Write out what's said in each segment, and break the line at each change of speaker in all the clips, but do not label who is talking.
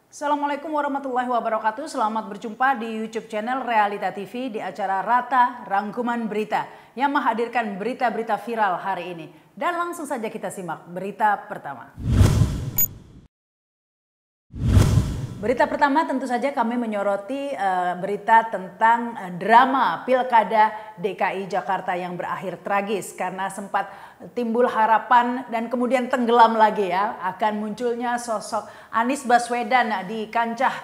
Assalamualaikum warahmatullahi wabarakatuh. Selamat berjumpa di YouTube channel Realita TV di acara Rata Rangkuman Berita yang menghadirkan berita-berita viral hari ini. Dan langsung saja kita simak berita pertama. Berita pertama tentu saja kami menyoroti berita tentang drama Pilkada DKI Jakarta yang berakhir tragis karena sempat timbul harapan dan kemudian tenggelam lagi ya akan munculnya sosok Anies Baswedan di kancah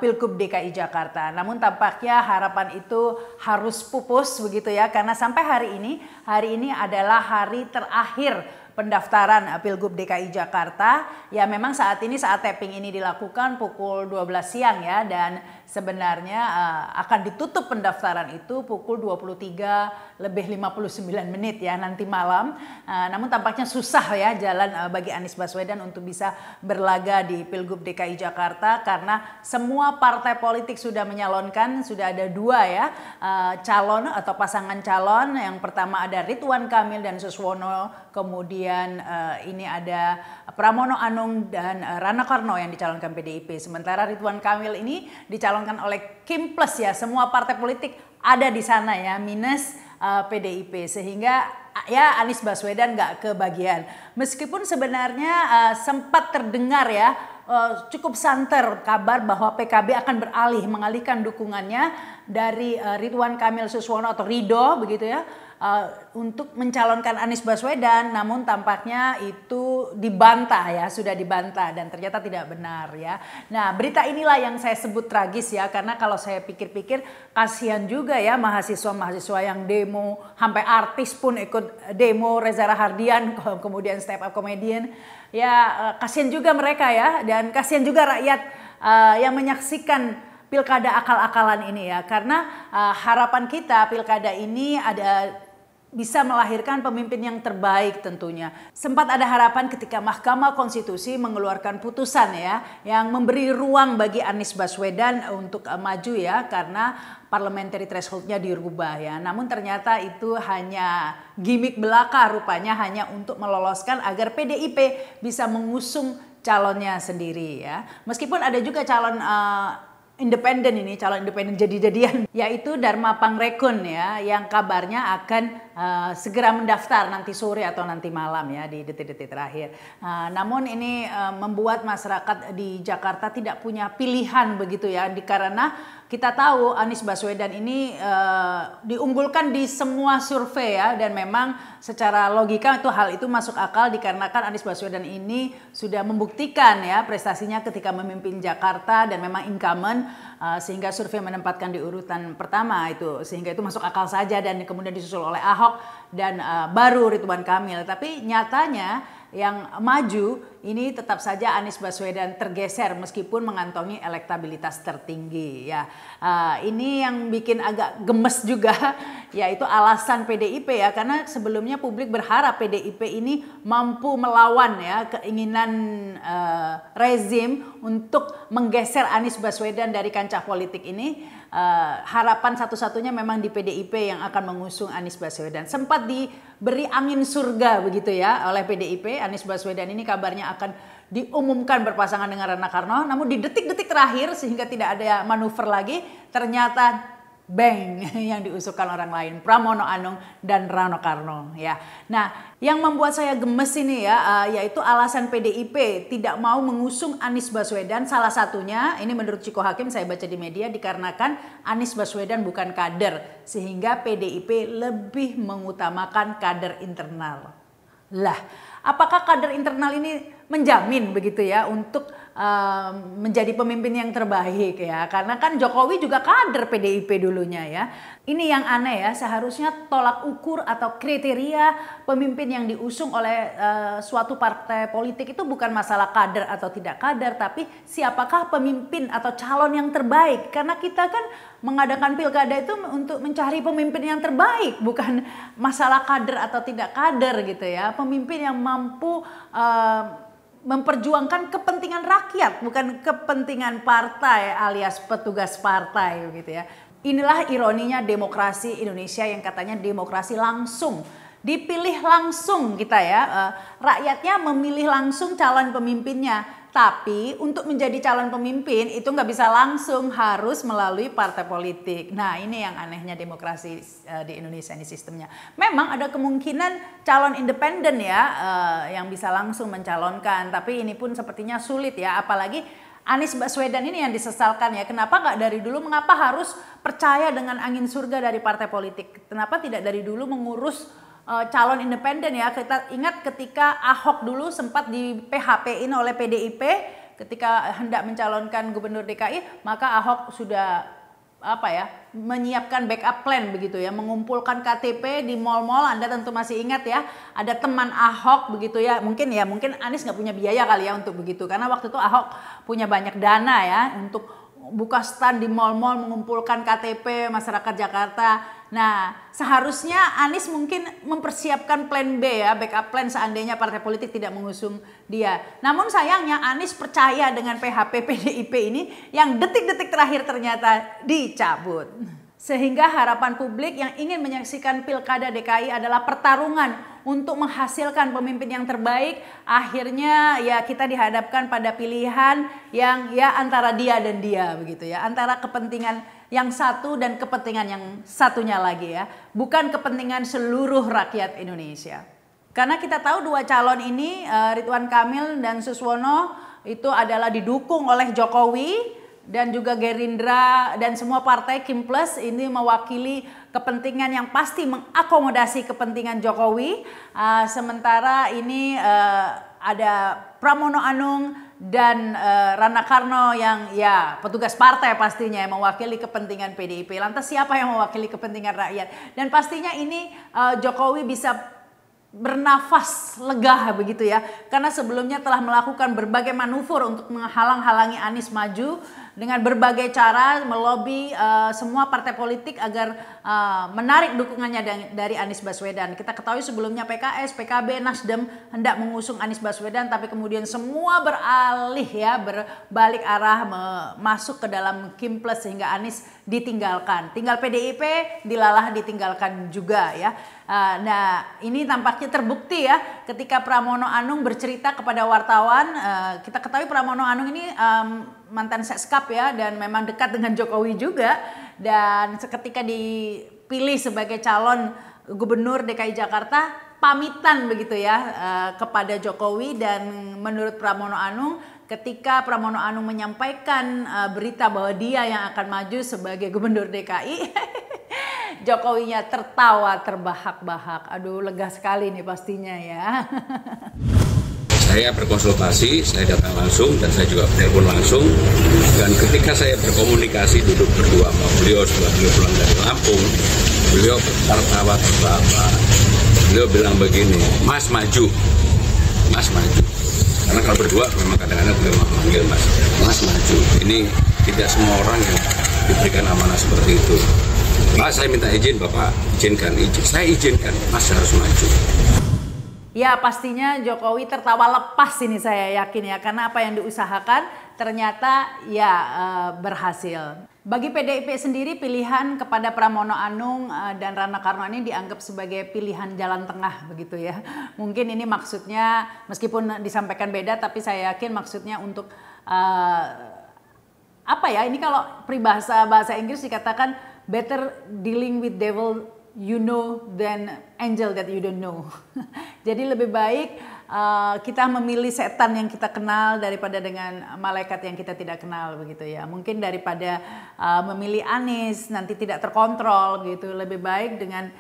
Pilgub DKI Jakarta. Namun tampaknya harapan itu harus pupus begitu ya karena sampai hari ini adalah hari terakhir pendaftaran Pilgub DKI Jakarta. Ya memang saat tapping ini dilakukan pukul 12 siang ya dan sebenarnya akan ditutup pendaftaran itu pukul 23:59 ya nanti malam. Namun tampaknya susah ya jalan bagi Anies Baswedan untuk bisa berlaga di Pilgub DKI Jakarta karena semua partai politik sudah menyalonkan, sudah ada dua ya calon atau pasangan calon. Yang pertama ada Ridwan Kamil dan Suswono, kemudian ini ada Pramono Anung dan Rano Karno yang dicalonkan PDIP. Sementara Ridwan Kamil ini dicalonkan oleh Kim Plus ya, semua partai politik ada di sana ya, minus PDIP. Sehingga ya Anies Baswedan nggak kebagian. Meskipun sebenarnya sempat terdengar ya cukup santer kabar bahwa PKB akan mengalihkan dukungannya dari Ridwan Kamil Suswono atau Rido begitu ya untuk mencalonkan Anies Baswedan, namun tampaknya itu dibantah ya, sudah dibantah dan ternyata tidak benar ya. Nah berita inilah yang saya sebut tragis ya karena kalau saya pikir-pikir kasihan juga ya mahasiswa-mahasiswa yang demo, sampai artis pun ikut demo, Reza Rahardian kemudian stand up comedian ya, kasihan juga mereka ya dan kasihan juga rakyat yang menyaksikan pilkada akal-akalan ini ya karena harapan kita pilkada ini bisa melahirkan pemimpin yang terbaik tentunya. Sempat ada harapan ketika Mahkamah Konstitusi mengeluarkan putusan ya yang memberi ruang bagi Anies Baswedan untuk maju ya karena parliamentary threshold-nya dirubah ya. Namun ternyata itu hanya gimmick belaka rupanya, hanya untuk meloloskan agar PDIP bisa mengusung calonnya sendiri ya. Meskipun ada juga calon independen calon independen jadi-jadian yaitu Dharma Pangrekun ya yang kabarnya akan segera mendaftar nanti sore atau nanti malam ya di detik-detik terakhir. Namun ini membuat masyarakat di Jakarta tidak punya pilihan begitu ya karena kita tahu Anies Baswedan ini diunggulkan di semua survei ya dan memang secara logika hal itu masuk akal dikarenakan Anies Baswedan ini sudah membuktikan ya prestasinya ketika memimpin Jakarta dan memang incumbent sehingga survei menempatkan di urutan pertama itu sehingga itu masuk akal saja dan kemudian disusul oleh Ahok dan baru Ridwan Kamil. Tapi nyatanya yang maju ini tetap saja Anies Baswedan tergeser meskipun mengantongi elektabilitas tertinggi ya. Ini yang bikin agak gemes juga yaitu alasan PDIP ya karena sebelumnya publik berharap PDIP ini mampu melawan ya keinginan rezim untuk menggeser Anies Baswedan dari kancah politik ini. Harapan satu-satunya memang di PDIP yang akan mengusung Anies Baswedan. Sempat diberi angin surga begitu ya oleh PDIP. Anies Baswedan ini kabarnya akan diumumkan berpasangan dengan Rano Karno. Namun di detik-detik terakhir sehingga tidak ada manuver lagi ternyata bang yang diusulkan orang lain, Pramono Anung dan Rano Karno ya. Nah, yang membuat saya gemes ini ya yaitu alasan PDIP tidak mau mengusung Anies Baswedan, salah satunya ini menurut Ciko Hakim saya baca di media dikarenakan Anies Baswedan bukan kader sehingga PDIP lebih mengutamakan kader internal. Lah, apakah kader internal ini menjamin begitu ya untuk menjadi pemimpin yang terbaik ya? Karena kan Jokowi juga kader PDIP dulunya ya. Ini yang aneh ya, seharusnya tolak ukur atau kriteria pemimpin yang diusung oleh suatu partai politik itu bukan masalah kader atau tidak kader, tapi siapakah pemimpin atau calon yang terbaik. Karena kita kan mengadakan pilkada itu untuk mencari pemimpin yang terbaik, bukan masalah kader atau tidak kader gitu ya. Pemimpin yang mampu memperjuangkan kepentingan rakyat, bukan kepentingan partai alias petugas partai gitu ya. Inilah ironinya demokrasi Indonesia yang katanya demokrasi langsung. Dipilih langsung kita ya, rakyatnya memilih langsung calon pemimpinnya. Tapi untuk menjadi calon pemimpin itu nggak bisa langsung, harus melalui partai politik. Nah ini yang anehnya demokrasi di Indonesia ini sistemnya. Memang ada kemungkinan calon independen ya yang bisa langsung mencalonkan. Tapi ini pun sepertinya sulit ya, apalagi Anies Baswedan ini yang disesalkan ya. Kenapa nggak dari dulu, mengapa harus percaya dengan angin surga dari partai politik? Kenapa tidak dari dulu mengurus calon independen ya? Kita ingat ketika Ahok dulu sempat di PHP-in oleh PDIP ketika hendak mencalonkan gubernur DKI, maka Ahok sudah menyiapkan backup plan begitu ya, mengumpulkan KTP di mal-mal. Anda tentu masih ingat ya, ada teman Ahok begitu ya, mungkin Anies nggak punya biaya kali ya untuk begitu, karena waktu itu Ahok punya banyak dana ya untuk buka stand di mal-mal mengumpulkan KTP masyarakat Jakarta. Nah, seharusnya Anies mungkin mempersiapkan plan B ya, backup plan seandainya partai politik tidak mengusung dia. Namun sayangnya Anies percaya dengan PHP PDIP ini yang detik-detik terakhir ternyata dicabut. Sehingga harapan publik yang ingin menyaksikan Pilkada DKI adalah pertarungan untuk menghasilkan pemimpin yang terbaik. Akhirnya ya kita dihadapkan pada pilihan yang ya antara dia dan dia begitu ya, antara kepentingan yang satu dan kepentingan yang satunya lagi ya, bukan kepentingan seluruh rakyat Indonesia. Karena kita tahu dua calon ini, Ridwan Kamil dan Suswono, itu adalah didukung oleh Jokowi dan juga Gerindra dan semua partai Kim Plus ini mewakili kepentingan yang pasti mengakomodasi kepentingan Jokowi. Sementara ini ada Pramono Anung dan Rana Karno yang ya petugas partai pastinya yang mewakili kepentingan PDIP. Lantas siapa yang mewakili kepentingan rakyat? Dan pastinya ini Jokowi bisa bernafas lega begitu ya, karena sebelumnya telah melakukan berbagai manuver untuk menghalang-halangi Anies maju dengan berbagai cara, melobi semua partai politik agar menarik dukungannya dari Anies Baswedan. Kita ketahui sebelumnya PKS, PKB, Nasdem hendak mengusung Anies Baswedan, tapi kemudian semua beralih ya, berbalik arah masuk ke dalam Kim Plus sehingga Anies ditinggalkan. Tinggal PDIP dilalah ditinggalkan juga ya. Nah ini tampaknya terbukti ya ketika Pramono Anung bercerita kepada wartawan. Kita ketahui Pramono Anung ini mantan Sekskap ya, dan memang dekat dengan Jokowi juga. Dan ketika dipilih sebagai calon gubernur DKI Jakarta, pamitan begitu ya kepada Jokowi. Dan menurut Pramono Anung, ketika Pramono Anung menyampaikan berita bahwa dia yang akan maju sebagai gubernur DKI, Jokowinya tertawa terbahak-bahak. Aduh, lega sekali nih pastinya ya.
Saya berkonsultasi, saya datang langsung dan saya juga telepon langsung. Dan ketika saya berkomunikasi duduk berdua sama beliau setelah beliau pulang dari Lampung, beliau tertawa terbahak. Beliau bilang begini, Mas maju, Mas maju. Karena kalau berdua memang kadang-kadang beliau memanggil Mas maju. Ini tidak semua orang yang diberikan amanah seperti itu. Nah, saya minta izin, Bapak izinkan, saya izinkan, Mas harus maju.
Ya pastinya Jokowi tertawa lepas ini saya yakin ya, karena apa yang diusahakan ternyata ya berhasil. Bagi PDIP sendiri pilihan kepada Pramono Anung dan Rana Karno ini dianggap sebagai pilihan jalan tengah begitu ya. Mungkin ini maksudnya meskipun disampaikan beda, tapi saya yakin maksudnya untuk ini kalau peribahasa bahasa Inggris dikatakan better dealing with devil you know than angel that you don't know. Jadi lebih baik kita memilih setan yang kita kenal daripada dengan malaikat yang kita tidak kenal begitu ya. Mungkin daripada memilih Anies nanti tidak terkontrol gitu, lebih baik dengan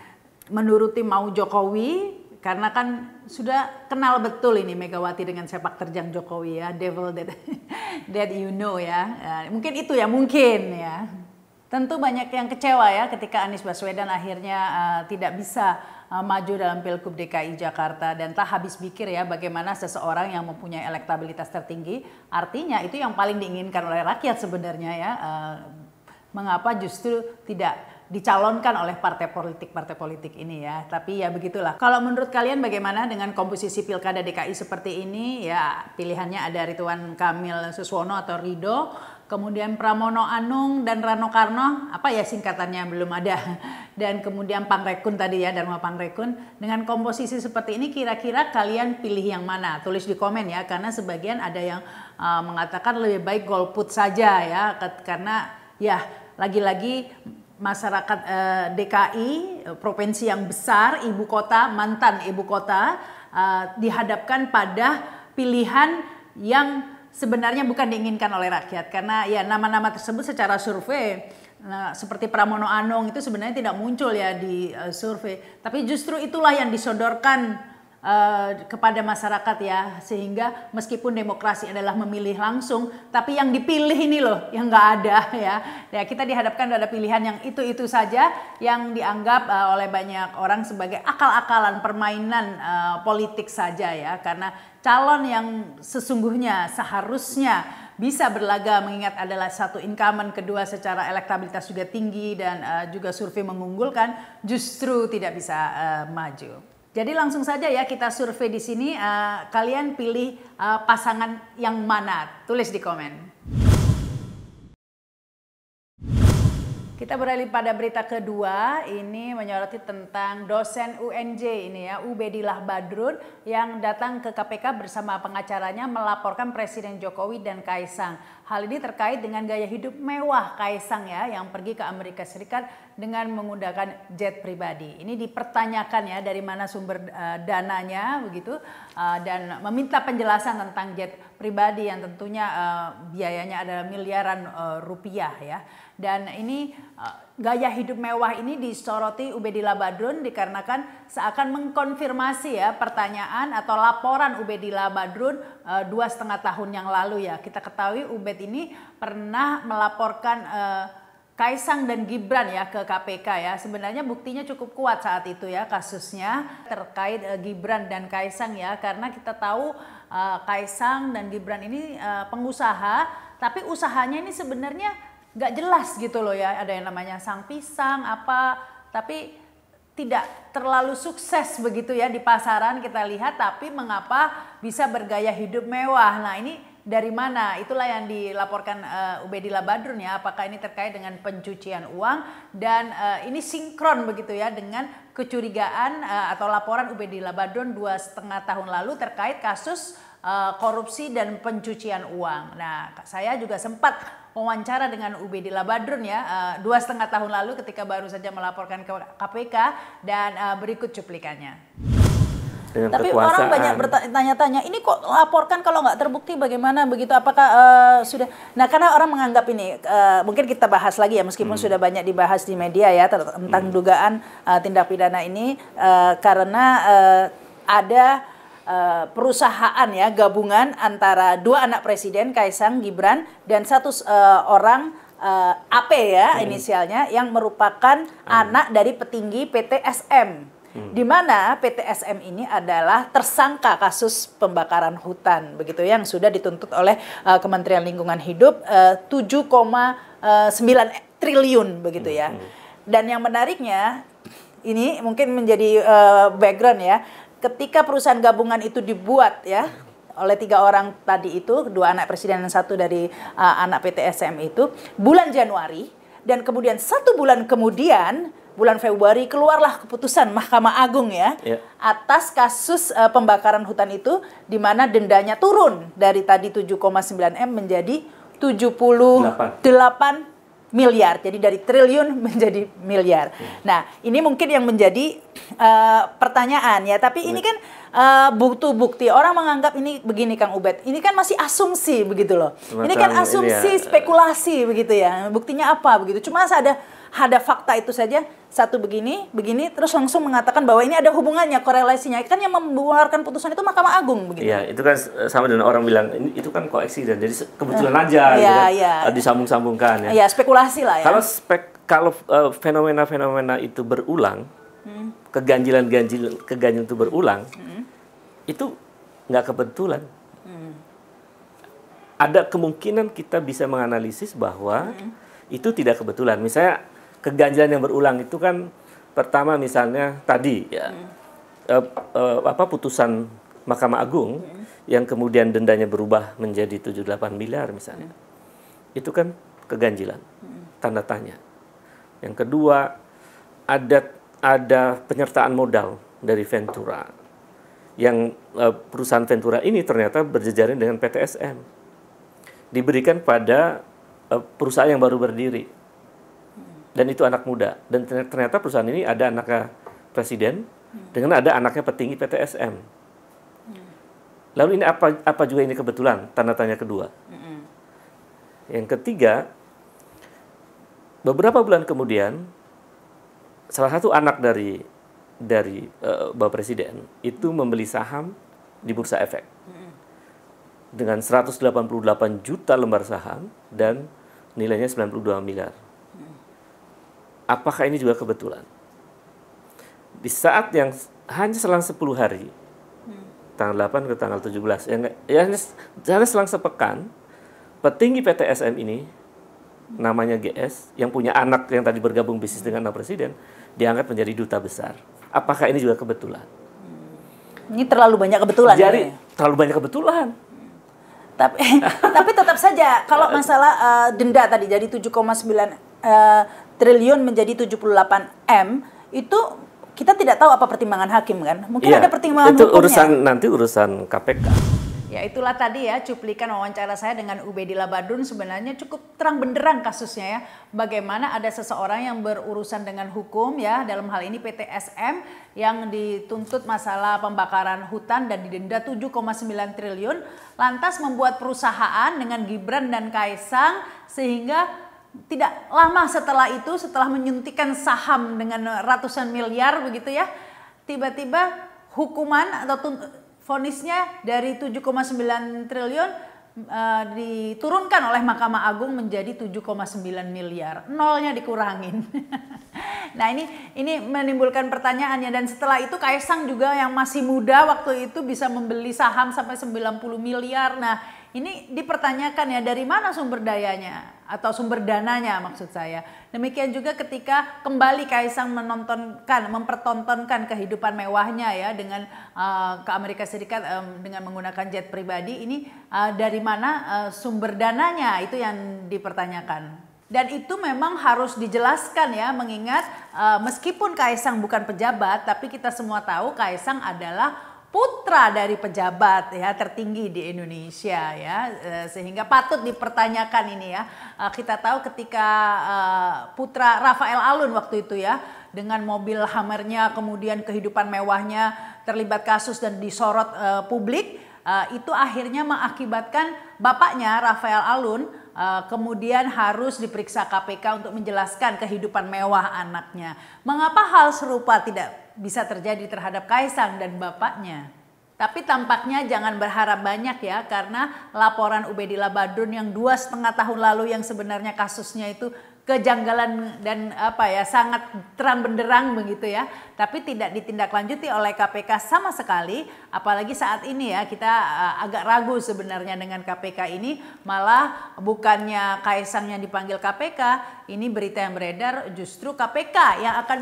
menuruti mau Jokowi, karena kan sudah kenal betul ini Megawati dengan sepak terjang Jokowi ya, devil that you know ya. Mungkin itu ya, mungkin ya. Tentu banyak yang kecewa ya ketika Anies Baswedan akhirnya tidak bisa maju dalam Pilgub DKI Jakarta, dan tak habis pikir ya bagaimana seseorang yang mempunyai elektabilitas tertinggi, artinya itu yang paling diinginkan oleh rakyat sebenarnya ya, mengapa justru tidak dicalonkan oleh partai politik ini ya. Tapi ya begitulah. Kalau menurut kalian bagaimana dengan komposisi Pilkada DKI seperti ini ya, pilihannya ada Ridwan Kamil Suswono atau Ridho, kemudian Pramono Anung dan Rano Karno, apa ya singkatannya belum ada, dan kemudian Pangrekun tadi ya, Dharma Pangrekun. Dengan komposisi seperti ini kira-kira kalian pilih yang mana? Tulis di komen ya, karena sebagian ada yang mengatakan lebih baik golput saja ya, karena ya lagi-lagi masyarakat DKI, provinsi yang besar, ibu kota, mantan ibu kota, dihadapkan pada pilihan yang sebenarnya bukan diinginkan oleh rakyat. Karena ya nama-nama tersebut secara survei, seperti Pramono Anung itu sebenarnya tidak muncul ya di survei. Tapi justru itulah yang disodorkan kepada masyarakat ya, sehingga meskipun demokrasi adalah memilih langsung, tapi yang dipilih ini loh yang nggak ada ya. Ya kita dihadapkan pada pilihan yang itu saja yang dianggap oleh banyak orang sebagai akal-akalan permainan politik saja ya, karena calon yang sesungguhnya seharusnya bisa berlaga mengingat adalah satu incumbent, kedua secara elektabilitas juga tinggi dan juga survei mengunggulkan, justru tidak bisa maju. Jadi langsung saja ya kita survei di sini, kalian pilih pasangan yang mana? Tulis di komen. Kita beralih pada berita kedua, ini menyoroti tentang dosen UNJ ini ya, Ubedillah Badrun yang datang ke KPK bersama pengacaranya melaporkan Presiden Jokowi dan Kaisang. Hal ini terkait dengan gaya hidup mewah Kaisang ya, yang pergi ke Amerika Serikat dengan menggunakan jet pribadi. Ini dipertanyakan ya dari mana sumber dananya begitu, dan meminta penjelasan tentang jet pribadi yang tentunya biayanya adalah miliaran rupiah ya. Dan ini gaya hidup mewah ini disoroti Ubedillah Badrun dikarenakan seakan mengkonfirmasi ya pertanyaan atau laporan Ubedillah Badrun 2,5 tahun yang lalu ya. Kita ketahui Ubed ini pernah melaporkan Kaisang dan Gibran ya ke KPK ya. Sebenarnya buktinya cukup kuat saat itu ya kasusnya terkait Gibran dan Kaisang ya, karena kita tahu Kaisang dan Gibran ini pengusaha, tapi usahanya ini sebenarnya nggak jelas gitu loh ya, ada yang namanya sang pisang apa, tapi tidak terlalu sukses begitu ya di pasaran kita lihat, tapi mengapa bisa bergaya hidup mewah. Nah ini dari mana? Itulah yang dilaporkan Ubedillah Badrun ya, apakah ini terkait dengan pencucian uang, dan ini sinkron begitu ya dengan kecurigaan atau laporan Ubedillah Badrun 2,5 tahun lalu terkait kasus korupsi dan pencucian uang. Nah saya juga sempat wawancara dengan Ubedillah Badrun ya 2,5 tahun lalu ketika baru saja melaporkan ke KPK, dan berikut cuplikannya. Tapi orang banyak bertanya-tanya, ini kok laporkan kalau nggak terbukti bagaimana begitu? Apakah sudah? Nah karena orang menganggap ini mungkin kita bahas lagi ya, meskipun sudah banyak dibahas di media ya tentang dugaan tindak pidana ini, karena ada perusahaan ya gabungan antara dua anak presiden Kaisang Gibran dan satu orang AP ya inisialnya yang merupakan anak dari petinggi PT SM. Di mana PT SM ini adalah tersangka kasus pembakaran hutan begitu yang sudah dituntut oleh Kementerian Lingkungan Hidup 7,9 triliun begitu ya. Dan yang menariknya ini mungkin menjadi background ya, ketika perusahaan gabungan itu dibuat ya oleh 3 orang tadi itu, 2 anak presiden dan 1 dari anak PT SM itu bulan Januari, dan kemudian 1 bulan kemudian bulan Februari keluarlah keputusan Mahkamah Agung ya atas kasus pembakaran hutan itu, di mana dendanya turun dari tadi 7,9 M menjadi 78 miliar. Jadi dari triliun menjadi miliar. Nah, ini mungkin yang menjadi pertanyaan ya. Tapi ini kan bukti-bukti. Orang menganggap ini begini Kang Ubed. Ini kan masih asumsi begitu loh. Ini kan asumsi, spekulasi begitu ya. Buktinya apa begitu. Cuma ada fakta itu saja, satu begini, terus langsung mengatakan bahwa ini ada hubungannya, korelasinya. Kan yang mengeluarkan putusan itu Mahkamah Agung begitu.
Iya, itu kan sama dengan orang bilang itu kan koeksiden, jadi kebetulan aja gitu kan, disambung-sambungkan ya.
Iya, spekulasi lah ya.
Kalau fenomena-fenomena itu berulang, keganjilan itu berulang, itu nggak kebetulan. Ada kemungkinan kita bisa menganalisis bahwa itu tidak kebetulan. Misalnya keganjilan yang berulang itu kan pertama misalnya tadi ya putusan Mahkamah Agung yang kemudian dendanya berubah menjadi 78 miliar misalnya. itu kan keganjilan, tanda tanya. Yang kedua, ada penyertaan modal dari Ventura. Yang perusahaan Ventura ini ternyata berjejaring dengan PTSM. Diberikan pada perusahaan yang baru berdiri. Dan itu anak muda. Dan ternyata perusahaan ini ada anaknya presiden, dengan ada anaknya petinggi PTSM. Lalu ini apa juga ini kebetulan? Tanda tanya kedua. Yang ketiga, beberapa bulan kemudian, salah satu anak dari Bapak Presiden itu membeli saham di Bursa Efek dengan 188 juta lembar saham dan nilainya 92 miliar. Apakah ini juga kebetulan? Di saat yang hanya selang 10 hari, tanggal 8 ke tanggal 17, hanya selang sepekan, petinggi PTSM ini, namanya GS, yang punya anak yang tadi bergabung bisnis dengan anak presiden, diangkat menjadi duta besar. Apakah ini juga kebetulan?
Ini terlalu banyak kebetulan.
Jadi, terlalu banyak kebetulan.
Tapi tetap saja, kalau masalah denda tadi jadi 7,9 triliun menjadi 78 M, itu kita tidak tahu apa pertimbangan hakim kan? Mungkin ada pertimbangan
itu
hukumnya.
urusan KPK.
Ya itulah tadi ya cuplikan wawancara saya dengan Ubedillah Badrun, sebenarnya cukup terang benderang kasusnya ya. Bagaimana ada seseorang yang berurusan dengan hukum ya, dalam hal ini PTSM yang dituntut masalah pembakaran hutan dan didenda 7,9 triliun, lantas membuat perusahaan dengan Gibran dan Kaisang sehingga tidak lama setelah itu, setelah menyuntikkan saham dengan ratusan miliar begitu ya, tiba-tiba hukuman atau vonisnya dari 7,9 triliun diturunkan oleh Mahkamah Agung menjadi 7,9 miliar. Nolnya dikurangin. Nah ini menimbulkan pertanyaannya, dan setelah itu Kaisang juga yang masih muda waktu itu bisa membeli saham sampai 90 miliar. Nah ini dipertanyakan ya, dari mana sumber dayanya atau sumber dananya maksud saya. Demikian juga ketika kembali Kaisang mempertontonkan kehidupan mewahnya ya dengan ke Amerika Serikat dengan menggunakan jet pribadi. Ini dari mana sumber dananya, itu yang dipertanyakan. Dan itu memang harus dijelaskan ya, mengingat meskipun Kaisang bukan pejabat, tapi kita semua tahu Kaisang adalah putra dari pejabat ya tertinggi di Indonesia ya, sehingga patut dipertanyakan ini ya. Kita tahu ketika putra Rafael Alun waktu itu ya, dengan mobil Hummer-nya, kemudian kehidupan mewahnya terlibat kasus dan disorot publik, itu akhirnya mengakibatkan bapaknya Rafael Alun kemudian harus diperiksa KPK untuk menjelaskan kehidupan mewah anaknya. Mengapa hal serupa tidak bisa terjadi terhadap Kaisang dan bapaknya? Tapi tampaknya jangan berharap banyak ya, karena laporan Ubedillah Badrun yang 2,5 tahun lalu yang sebenarnya kasusnya itu kejanggalan dan sangat terang benderang begitu ya, tapi tidak ditindaklanjuti oleh KPK sama sekali. Apalagi saat ini ya kita agak ragu sebenarnya dengan KPK ini, malah bukannya Kaisang yang dipanggil KPK, ini berita yang beredar justru KPK yang akan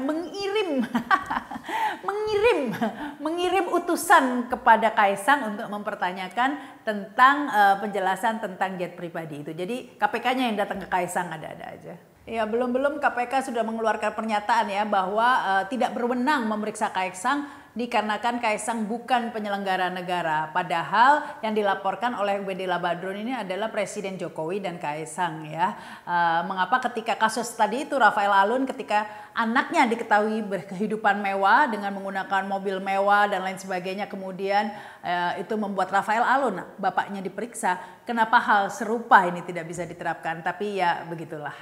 mengirim utusan kepada Kaisang untuk mempertanyakan tentang penjelasan tentang jet pribadi itu. Jadi KPK-nya yang datang ke Kaisang ada-ada aja. Ya belum KPK sudah mengeluarkan pernyataan ya bahwa tidak berwenang memeriksa Kaisang dikarenakan Kaisang bukan penyelenggara negara. Padahal yang dilaporkan oleh Ubedillah Badrun ini adalah Presiden Jokowi dan Kaisang ya. Mengapa ketika kasus tadi itu Rafael Alun, ketika anaknya diketahui berkehidupan mewah dengan menggunakan mobil mewah dan lain sebagainya, kemudian itu membuat Rafael Alun bapaknya diperiksa. Kenapa hal serupa ini tidak bisa diterapkan? Tapi ya begitulah.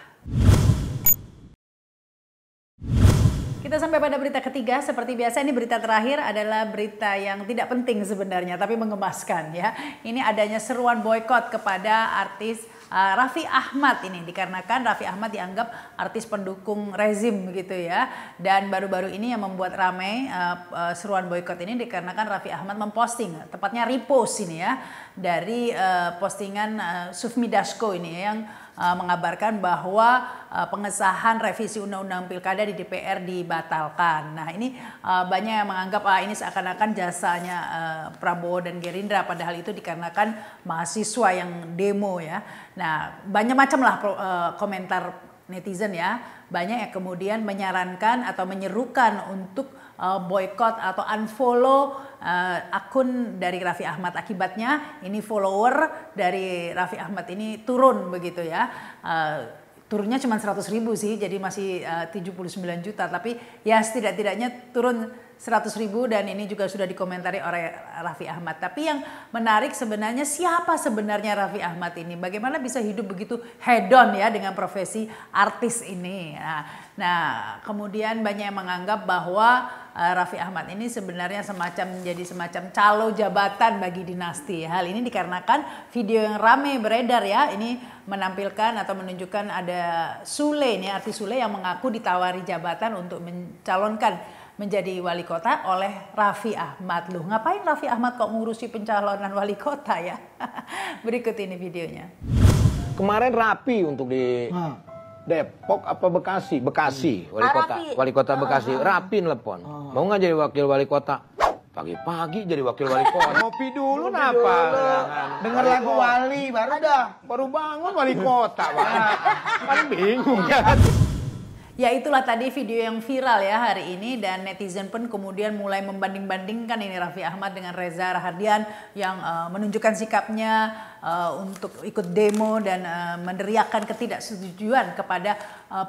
Kita sampai pada berita ketiga. Seperti biasa ini berita terakhir adalah berita yang tidak penting sebenarnya tapi mengemaskan ya. Ini adanya seruan boykot kepada artis Raffi Ahmad ini, dikarenakan Raffi Ahmad dianggap artis pendukung rezim begitu ya. Dan baru-baru ini yang membuat ramai seruan boykot ini dikarenakan Raffi Ahmad memposting, tepatnya repost ini ya, dari postingan Sufmi Dasko ini yang mengabarkan bahwa pengesahan revisi Undang-Undang Pilkada di DPR dibatalkan. Nah ini banyak yang menganggap ini seakan-akan jasanya Prabowo dan Gerindra, padahal itu dikarenakan mahasiswa yang demo ya. Nah banyak macam lah komentar netizen ya. Banyak yang kemudian menyarankan atau menyerukan untuk boykot atau unfollow akun dari Raffi Ahmad. Akibatnya ini follower dari Raffi Ahmad ini turun begitu ya. Turunnya cuma 100.000 sih, jadi masih 79 juta. Tapi ya setidak-tidaknya turun 100.000 dan ini juga sudah dikomentari oleh Raffi Ahmad. Tapi yang menarik sebenarnya siapa sebenarnya Raffi Ahmad ini? Bagaimana bisa hidup begitu hedon ya dengan profesi artis ini? Nah kemudian banyak yang menganggap bahwa Raffi Ahmad ini sebenarnya menjadi semacam calo jabatan bagi dinasti. Hal ini dikarenakan video yang ramai beredar ya. Ini menampilkan atau menunjukkan ada Sule, ini artis Sule yang mengaku ditawari jabatan untuk mencalonkan menjadi wali kota oleh Raffi Ahmad. Loh, ngapain Raffi Ahmad kok ngurusi pencalonan wali kota ya? Berikut ini videonya.
Kemarin rapi untuk di Depok apa Bekasi? Bekasi, wali kota Bekasi. Rapi nelpon. Mau nggak jadi wakil wali kota? Pagi-pagi jadi wakil wali kota. Ngopi dulu napa?
Dengar lagu Wali
Baru bangun wali kota, Pak. Kan bingung kan.
Ya itulah tadi video yang viral ya hari ini, dan netizen pun kemudian mulai membanding-bandingkan ini Raffi Ahmad dengan Reza Rahardian yang menunjukkan sikapnya untuk ikut demo dan meneriakkan ketidaksetujuan kepada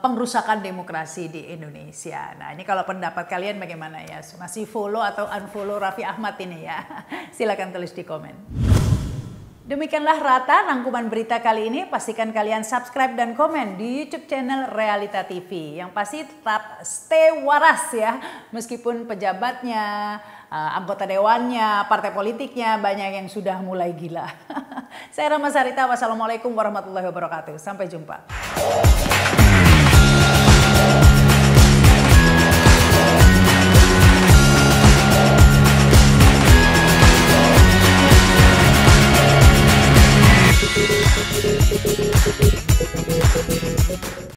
pengrusakan demokrasi di Indonesia. Nah ini kalau pendapat kalian bagaimana ya? Masih follow atau unfollow Raffi Ahmad ini ya? Silakan tulis di komen. Demikianlah Rata rangkuman berita kali ini. Pastikan kalian subscribe dan komen di YouTube channel Realita TV. Yang pasti tetap stay waras ya. Meskipun pejabatnya, anggota dewannya, partai politiknya banyak yang sudah mulai gila. Saya Rama Sarita. Wassalamualaikum warahmatullahi wabarakatuh. Sampai jumpa.